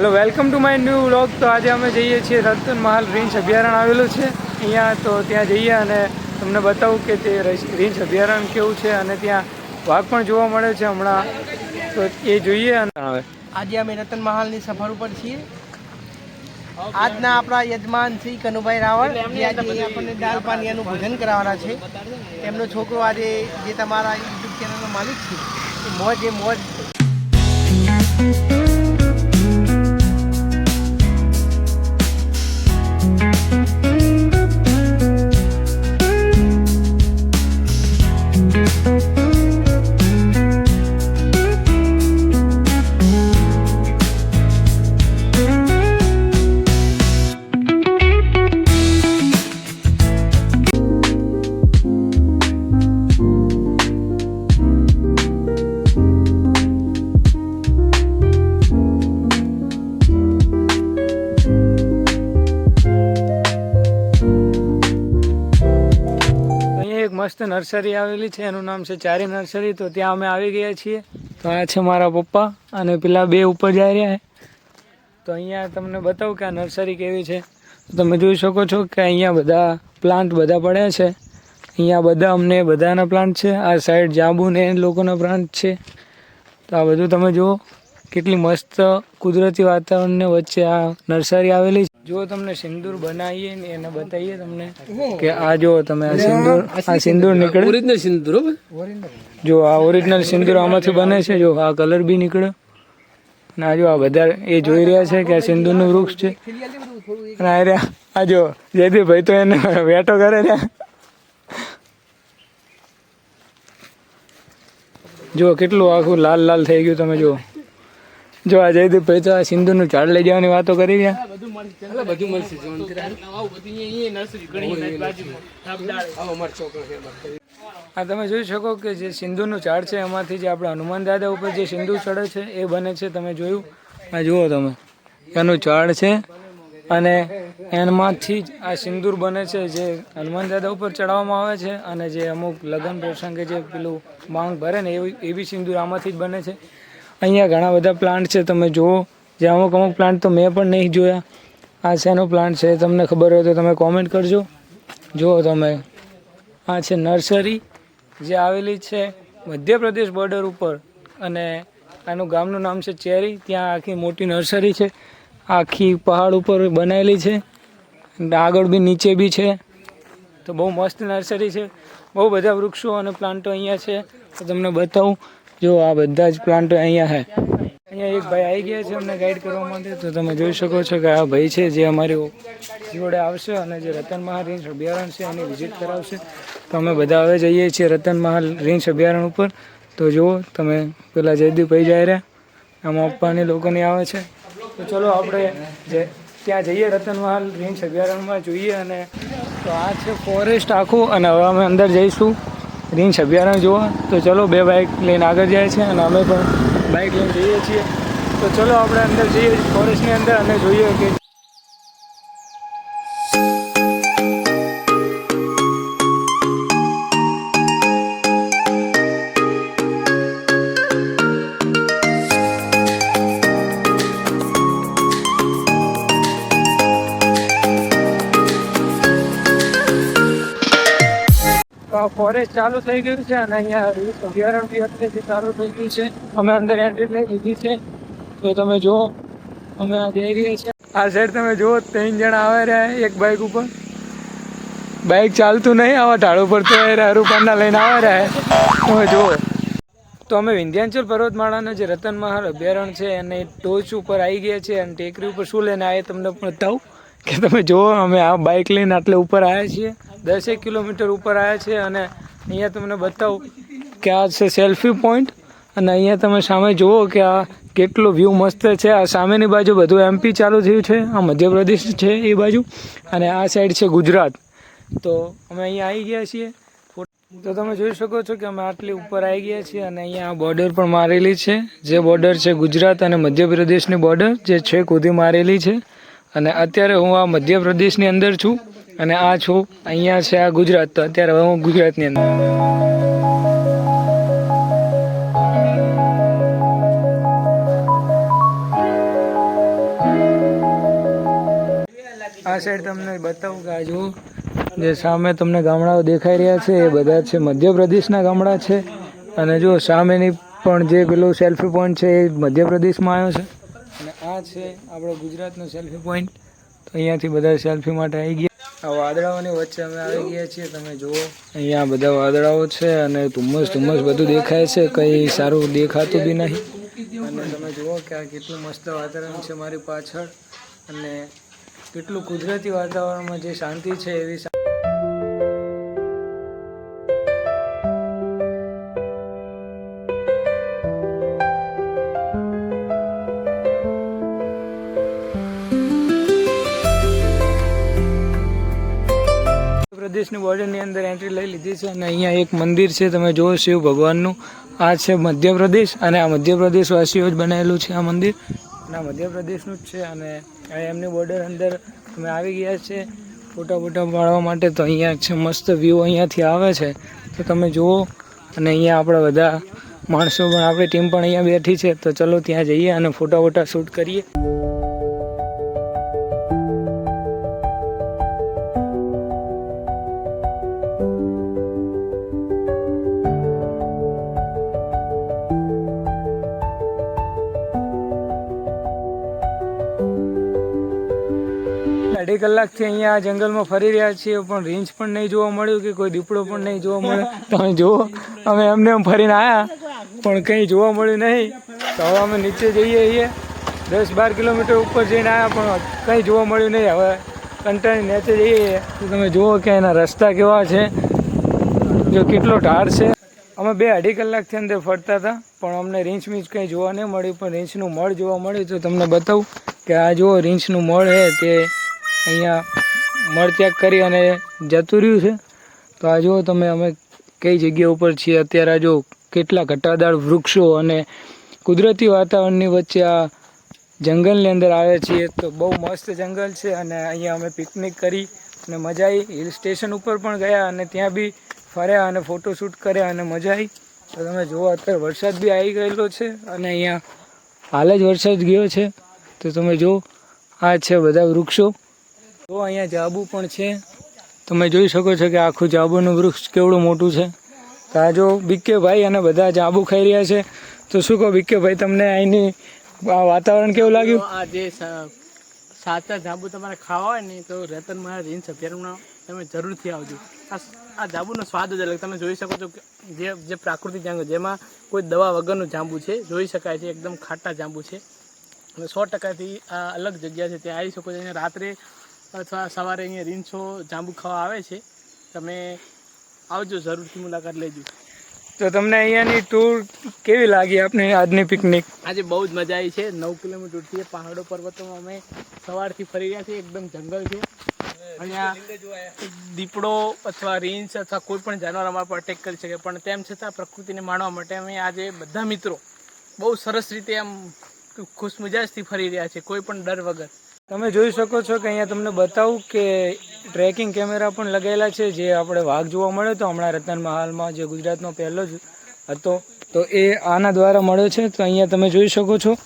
Hello, welcome to my new vlog. તો આજે અમે જઈએ છીએ રતન મહાલ રીંછ અભયારણ્ય આવેલું છે અહીંયા. તો ત્યાં જઈએ અને તમને બતાવું કે તે રીંછ અભયારણ્ય કેવું છે અને ત્યાં વાઘ પણ જોવા મળે છે હમણાં. તો એ જોઈએ. અને આજે અમે રતન મહાલની સફર ઉપર છીએ. આજના આપણા યજમાન શ્રી કનુભાઈ રાવળ જે આજે આપણને દાલ પાનિયાનું ભોજન કરાવવાના છે. એમનો છોકરો આજે જે તમારા યુટ્યુબ ચેનલનો માલિક છે એ મોજ મસ્ત નર્સરી આવેલી છે, એનું નામ છે ચારી નર્સરી. તો ત્યાં અમે આવી ગયા છીએ. તો આ છે મારા પપ્પા અને પેલા બે ઉપર જઈ રહ્યા. તો અહીંયા તમને બતાવું કે આ નર્સરી કેવી છે. તમે જોઈ શકો છો કે અહીંયા બધા પ્લાન્ટ બધા પડ્યા છે. અહીંયા બધા અમને બધાના પ્લાન્ટ છે. આ સાઈડ જાંબુ ને લોકોના પ્લાન્ટ છે. તો આ બધું તમે જુઓ કેટલી મસ્ત કુદરતી વાતાવરણને વચ્ચે આ નર્સરી આવેલી છે. જો તમને સિંદૂર બનાવીએ ને એને બતાવીએ તમને કે આ જો તમે આ સિંદૂર નીકળે, ઓરિજિનલ સિંદૂર. જો આ ઓરિજિનલ સિંદૂર આમાંથી બને છે. જો આ કલર બી નીકળે. અને આ જો આ બધા એ જોઈ રહ્યા છે કે આ સિંદૂરનું વૃક્ષ છે. અને આ જો જયદીપભાઈ તો એને વેટો કરે છે. જો કેટલું આખું લાલ લાલ થઈ ગયું. તમે જુઓ. જો આ જયદીપભાઈ તો આ સિંદૂરનું ઝાડ લઈ જવાની વાતો કરી રહ્યા. આ તમે જોઈ શકો કે જે સિંદૂરનું ઝાડ છે એમાંથી જે આપણા હનુમાન દાદા ઉપર જે સિંદૂર ચડે છે એ બને છે. તમે જોયું. આ જુઓ તમે એનું ઝાડ છે અને એમાંથી જ આ સિંદૂર બને છે જે હનુમાન દાદા ઉપર ચડાવવામાં આવે છે. અને જે અમુક લગ્ન પ્રસંગે જે પેલું માંગ ભરે ને એવી સિંદૂર આમાંથી જ બને છે. અહીંયા ઘણા બધા પ્લાન્ટ છે. તમે જુઓ. જે અમુક પ્લાન્ટ તો મેં પણ નહીં જોયા. આ શેનો પ્લાન્ટ છે તમને ખબર હોય તો તમે કોમેન્ટ કરજો. જુઓ તમે. આ છે નર્સરી જે આવેલી છે મધ્યપ્રદેશ બોર્ડર ઉપર. અને આનું ગામનું નામ છે ચેરી. ત્યાં આખી મોટી નર્સરી છે. આખી પહાડ ઉપર બનાવેલી છે. આગળ બી નીચે બી છે. તો બહુ મસ્ત નર્સરી છે. બહુ બધા વૃક્ષો અને પ્લાન્ટો અહીંયા છે. તો તમને બતાવું. જો આ બધા જ પ્લાન્ટો અહીંયા છે. અહીંયા એક ભાઈ આવી ગયા છે અમને ગાઈડ કરવા માટે. તો તમે જોઈ શકો છો કે આ ભાઈ છે જે અમારી જોડે આવશે અને જે રતન મહાલ રીંછ અભયારણ્ય છે એની વિઝિટ કરાવશે. તો અમે બધા હવે જઈએ છીએ રતન મહાલ રીંછ અભયારણ્ય ઉપર. તો જુઓ તમે પેલા જયદીપભાઈ જાય રહ્યા. આમાં પપ્પાની લોકોની આવે છે. તો ચલો આપણે ત્યાં જઈએ રતન મહાલ રીંછ અભયારણ્યમાં જોઈએ. અને તો આ છે ફોરેસ્ટ આખું. અને હવે અમે અંદર જઈશું રીંછ અભયારણ્ય જોવા. તો ચલો બે બાઇક લઈને આગળ જાય છે અને અમે પણ બાઇક લઈને જઈએ છીએ. તો ચલો આપણે અંદર જઈએ ફોરેસ્ટની અંદર અને જોઈએ કે ફોરેસ્ટ ચાલુ થઈ ગયું છે. અને અહીંયા અભયારણ્ય બી અત્યારથી ચાલુ થઈ ગયું છે. અમે અંદર એન્ટ્રી લઈ લીધી છે. તો તમે જુઓ અમે આ જઈ રહ્યા છીએ. આ સાઈડ તમે જુઓ 3 જણા આવે રહ્યા એક બાઇક ઉપર. બાઇક ચાલતું નહીં આવા ઢાળું પર તો એ રૂપાના લઈને આવે રહ્યા તમે જુઓ. તો અમે વિંધ્યાચલ પર્વતમાળાના જે રતન મહાલ અભયારણ્ય છે અને ટોચ ઉપર આવી ગયા છે અને ટેકરી ઉપર શું લઈને આવ્યા તમને બતાવું કે તમે જુઓ અમે આ બાઇક લઈને આટલે ઉપર આવ્યા છીએ 10 કિલોમીટર ઉપર આવ્યા છે અને અહીંયા તમને બતાવું કે આ છે સેલ્ફી પોઈન્ટ અને અહીંયા તમે સામે જુઓ કે આ કેટલો વ્યૂ મસ્ત છે. આ સામેની બાજુ બધું એમપી ચાલુ થયું છે, આ મધ્યપ્રદેશ છે એ બાજુ અને આ સાઈડ છે ગુજરાત. તો અમે અહીંયા આવી ગયા છીએ. તો તમે જોઈ શકો છો કે અમે આટલી ઉપર આવી ગયા છીએ અને અહીંયા બોર્ડર પણ મારેલી છે, જે બોર્ડર છે ગુજરાત અને મધ્યપ્રદેશની બોર્ડર જે છેક સુધી મારેલી છે. અને અત્યારે હું આ મધ્યપ્રદેશની અંદર છું અને આ છું અહીંયા છે આ ગુજરાત. તો અત્યારે હવે હું ગુજરાતની અંદર. આ સાઈડ તમને બતાવું કે આ જુઓ જે સામે તમને ગામડાઓ દેખાઈ રહ્યા છે એ બધા છે મધ્યપ્રદેશના ગામડા છે. અને જો સામેની પણ જે પેલું સેલ્ફી પોઈન્ટ છે એ મધ્યપ્રદેશમાં આવ્યો છે અને આ છે આપણો ગુજરાતનો સેલ્ફી પોઈન્ટ. તો અહીંયાથી બધા સેલ્ફી માટે આવી ગયા. આ વાદળાઓની વચ્ચે અમે આવી ગયા છીએ. તમે જુઓ અહીંયા બધા વાદળાઓ છે અને ધુમ્મસ બધું દેખાય છે, કંઈ સારું દેખાતું બી નહીં. અને તમે જુઓ કે આ કેટલું મસ્ત વાતાવરણ છે મારી પાછળ અને કેટલું કુદરતી વાતાવરણમાં જે શાંતિ છે એવી. પ્રદેશની બોર્ડરની અંદર એન્ટ્રી લઈ લીધી છે અને અહીંયા એક મંદિર છે તમે જુઓ શિવ ભગવાનનું. આ છે મધ્યપ્રદેશ અને આ મધ્યપ્રદેશવાસીઓ જ બનાવેલું છે આ મંદિર અને આ મધ્યપ્રદેશનું જ છે. અને એમની બોર્ડર અંદર અમે આવી ગયા છે ફોટા પાડવા માટે. તો અહીંયા છે મસ્ત વ્યૂ અહીંયાથી આવે છે તો તમે જુઓ. અને અહીંયા આપણા બધા માણસો પણ આપણી ટીમ પણ અહીંયા બેઠી છે. તો ચલો ત્યાં જઈએ અને ફોટા શૂટ કરીએ. અઢી કલાકથી અહીંયા જંગલમાં ફરી રહ્યા છીએ પણ રીંછ પણ નહીં જોવા મળ્યું કે કોઈ દીપડો પણ નહીં જોવા મળ્યો. તમે જુઓ અમે એમને ફરીને આવ્યા પણ કંઈ જોવા મળ્યું નહીં. તો હવે અમે નીચે જઈએ છીએ 10-12 કિલોમીટર ઉપર જઈને આવ્યા પણ કંઈ જોવા મળ્યું નહીં. હવે કંટાળી નીચે જઈએ તો તમે જુઓ કે એના રસ્તા કેવા છે, જો કેટલો ઢાળ છે. અમે 2-2.5 કલાકથી અંદર ફરતા હતા પણ અમને રીંછ કંઈ જોવા નહીં મળ્યું. પણ રીંછનું મળ જોવા મળ્યું. તો તમને બતાવું કે આ જુઓ રીંછનું મળ છે તે અહીંયા મળ ત્યાગ કરી અને જતું રહ્યું છે. તો આ જુઓ તમે અમે કઈ જગ્યા ઉપર છીએ અત્યારે. આ જો કેટલા ઘટાદાર વૃક્ષો અને કુદરતી વાતાવરણની વચ્ચે આ જંગલની અંદર આવ્યા છીએ. તો બહુ મસ્ત જંગલ છે અને અહીંયા અમે પિકનિક કરી અને મજા આવી. હિલ સ્ટેશન ઉપર પણ ગયા અને ત્યાં બી ફર્યા અને ફોટોશૂટ કર્યા અને મજા આવી. તો તમે જુઓ અત્યારે વરસાદ બી આવી ગયેલો છે અને અહીંયા હાલ જ વરસાદ ગયો છે. તો તમે જુઓ આ છે બધા વૃક્ષો. તો અહીંયા જાંબુ પણ છે. તમે જોઈ શકો છો કે આખું જાંબુનું વૃક્ષ કેવડું મોટું છે. તો આ જો બીકેભાઈ અને બધા જાંબુ ખાઈ રહ્યા છે. તો શું કહો બીકેભાઈ, તમને અહીંની આ વાતાવરણ કેવું લાગ્યું? આ જે સાચા જાંબુ તમારે ખાવા હોય ને તો રતન મહાલ રીંછ અભયારણ્યમાં તમે જરૂરથી આવજો. આ જાંબુનો સ્વાદ જ અલગ. તમે જોઈ શકો છો કે જે પ્રાકૃતિક જાંબુ જેમાં કોઈ દવા વગરનું જાંબુ છે, જોઈ શકાય છે એકદમ ખાટા જાંબુ છે અને 100%થી આ અલગ જગ્યા છે. ત્યાં આવી શકો છો. અહીંયા રાત્રે અથવા સવારે અહીંયા રીંછો જાંબુ ખાવા આવે છે. તમે આવજો, જરૂરથી મુલાકાત લેજો. તો તમને અહીંયાની ટૂર કેવી લાગી આપને આજની પિકનિક? આજે બહુ જ મજા આવી છે. 9 કિલોમીટરથી પહાડો પર્વતોમાં અમે સવારથી ફરી રહ્યા છીએ. એકદમ જંગલ છે. અહીંયા દીપડો અથવા રીંછ અથવા કોઈ પણ જાનવર અમારા પર અટેક કરી શકે પણ તેમ છતાં પ્રકૃતિને માણવા માટે અમે આજે બધા મિત્રો બહુ સરસ રીતે આમ ખુશમિજાજથી ફરી રહ્યા છે, કોઈ પણ ડર વગર. તમે જોઈ શકો છો કે અહીંયા તમને બતાવું કે ટ્રેકિંગ કેમેરા પણ લગાવેલા છે. જે આપણે વાઘ જોવા મળ્યો તો હમણાં રતન મહાલમાં જે ગુજરાતનો પહેલો જ હતો તો એ આના દ્વારા મળ્યો છે. તો અહીંયા તમે જોઈ શકો છો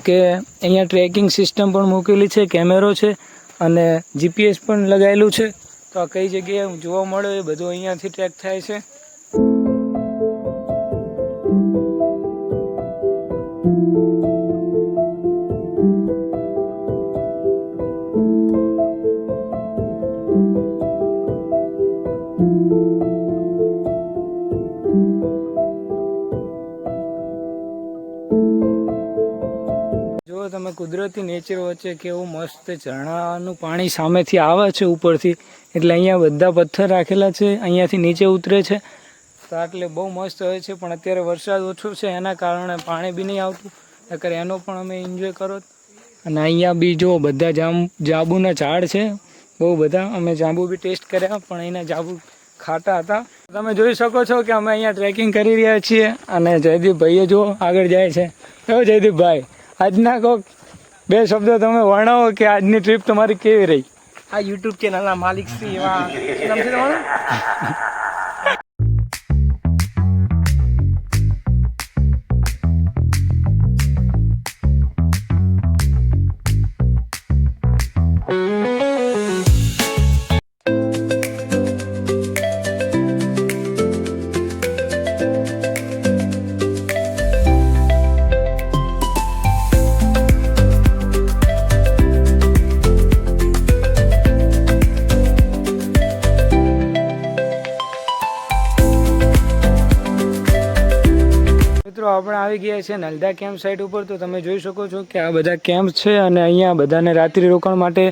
કે અહીંયા ટ્રેકિંગ સિસ્ટમ પણ મૂકેલી છે, કેમેરો છે અને જીપીએસ પણ લગાવેલું છે. તો આ કઈ જગ્યાએ જોવા મળ્યો એ બધું અહીંયાથી ટ્રેક થાય છે. કુદરતી નેચર વચ્ચે કેવું મસ્ત ઝરણાનું પાણી સામેથી આવે છે ઉપરથી, એટલે અહીંયા બધા પથ્થર રાખેલા છે, અહીંયાથી નીચે ઉતરે છે, તો એટલે બહુ મસ્ત હોય છે. પણ અત્યારે વરસાદ ઓછો છે એના કારણે પાણી બી નહીં આવતું, નકર એનો પણ અમે એન્જોય કરો. અને અહીંયા બી જો બધા જાંબુના ઝાડ છે બહુ બધા. અમે જાંબુ બી ટેસ્ટ કર્યા પણ એના જાંબુ ખાટા હતા. તમે જોઈ શકો છો કે અમે અહીંયા ટ્રેકિંગ કરી રહ્યા છીએ અને જયદીપભાઈએ જો આગળ જાય છે. કેવો જયદીપભાઈ, આજના કોક 2 શબ્દો તમે વર્ણવો કે આજની ટ્રીપ તમારી કેવી રહી? આ યુટ્યુબ ચેનલના માલિક શ્રી એવા શું નામ છે તમારું? મિત્રો આપણે આવી ગયા છે નલદા કેમ્પ સાઇટ ઉપર. તો તમે જોઈ શકો છો કે આ બધા કેમ્પ છે અને અહીંયા બધાને રાત્રિ રોકાણ માટે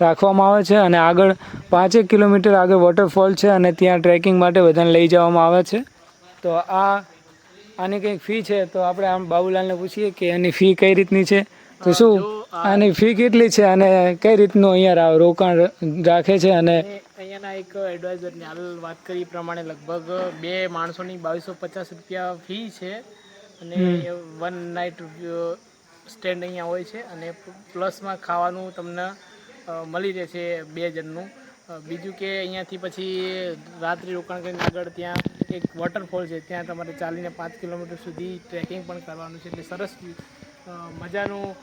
રાખવામાં આવે છે. અને આગળ 5 કિલોમીટર આગળ વોટરફોલ છે અને ત્યાં ટ્રેકિંગ માટે બધાને લઈ જવામાં આવે છે. તો આની કંઈક ફી છે, તો આપણે આમ બાબુલાલને પૂછીએ કે એની ફી કઈ રીતની છે. તો શું આની ફી કેટલી છે અને કઈ રીતનું અહીંયા રોકાણ રાખે છે? અને અહીંયાના એક એડવાઇઝરની હાલ વાત કરી પ્રમાણે લગભગ 2 માણસોની 2250 રૂપિયા ફી છે અને 1 નાઇટ સ્ટેન્ડ અહીંયા હોય છે અને પ્લસમાં ખાવાનું તમને મળી રહે છે 2 જણનું. બીજું કે અહીંયાથી પછી રાત્રિ રોકાણ કરીને આગળ ત્યાં એક વોટરફોલ છે, ત્યાં તમારે ચાલીને 5 કિલોમીટર સુધી ટ્રેકિંગ પણ કરવાનું છે. એટલે સરસ મજાનું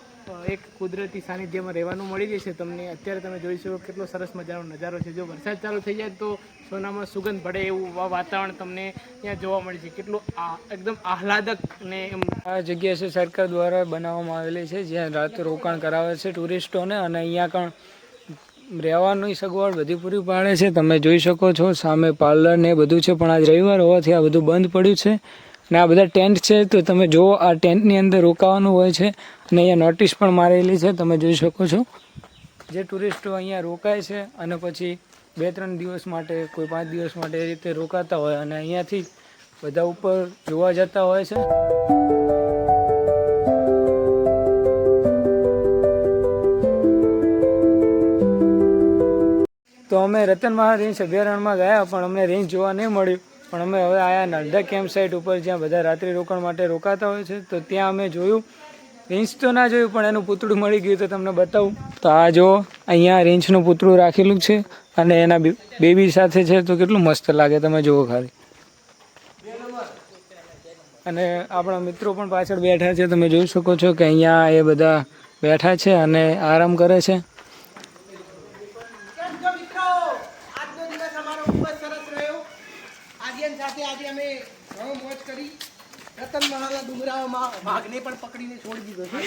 એક કુદરતી સાનિધ્યમાં રહેવાનું મળી જશે તમને. અત્યારે તમે જોઈ શકો કેટલો સરસ મજાનો નજારો છે. જો વરસાદ ચાલુ થઈ જાય તો સોનામાં સુગંધ પડે એવું વાતાવરણ તમને ત્યાં જોવા મળે છે. કેટલું એકદમ આહલાદક ને એમ. આ જગ્યા છે સરકાર દ્વારા બનાવવામાં આવેલી છે જ્યાં રાતે રોકાણ કરાવે છે ટુરિસ્ટોને, અને અહીંયા પણ રહેવાની સગવડ બધી પૂરી પાડે છે. તમે જોઈ શકો છો સામે પાર્લર ને બધું છે, પણ આજ રવિવાર હોવાથી આ બધું બંધ પડ્યું છે. અને આ બધા ટેન્ટ છે, તો તમે જુઓ આ ટેન્ટની અંદર રોકાવાનું હોય છે અને અહીંયા નોટિસ પણ મારેલી છે, તમે જોઈ શકો છો. જે ટુરિસ્ટો અહીંયા રોકાય છે અને પછી 2-3 દિવસ માટે, કોઈ 5 દિવસ માટે એ રીતે રોકાતા હોય અને અહીંયાથી બધા ઉપર જોવા જતા હોય છે. તો અમે રતનમહાલ રેન્જ અભયારણ્યમાં ગયા પણ અમને રેન્જ જોવા નહીં મળ્યું. પણ અમે હવે આયા નલદા કેમ્પ સાઇટ ઉપર જ્યાં બધા રાત્રિ રોકાણ માટે રોકાતા હોય છે. તો ત્યાં અમે જોયું, રેન્જ તો ના જોયું પણ એનું પૂતળું મળી ગયું, તો તમને બતાવું. તો આ જો અહીંયા રેન્જનું પૂતળું રાખેલું છે અને એના બેબી સાથે છે, તો કેટલું મસ્ત લાગે તમે જુઓ ખાલી. અને આપણા મિત્રો પણ પાછળ બેઠા છે, તમે જોઈ શકો છો કે અહીંયા એ બધા બેઠા છે અને આરામ કરે છે. સાથે આજે અમે ઘણો મોજ કરી. રતનમહાલના ડુંગરાઓમાં વાઘને પણ પકડીને છોડી દીધો છે.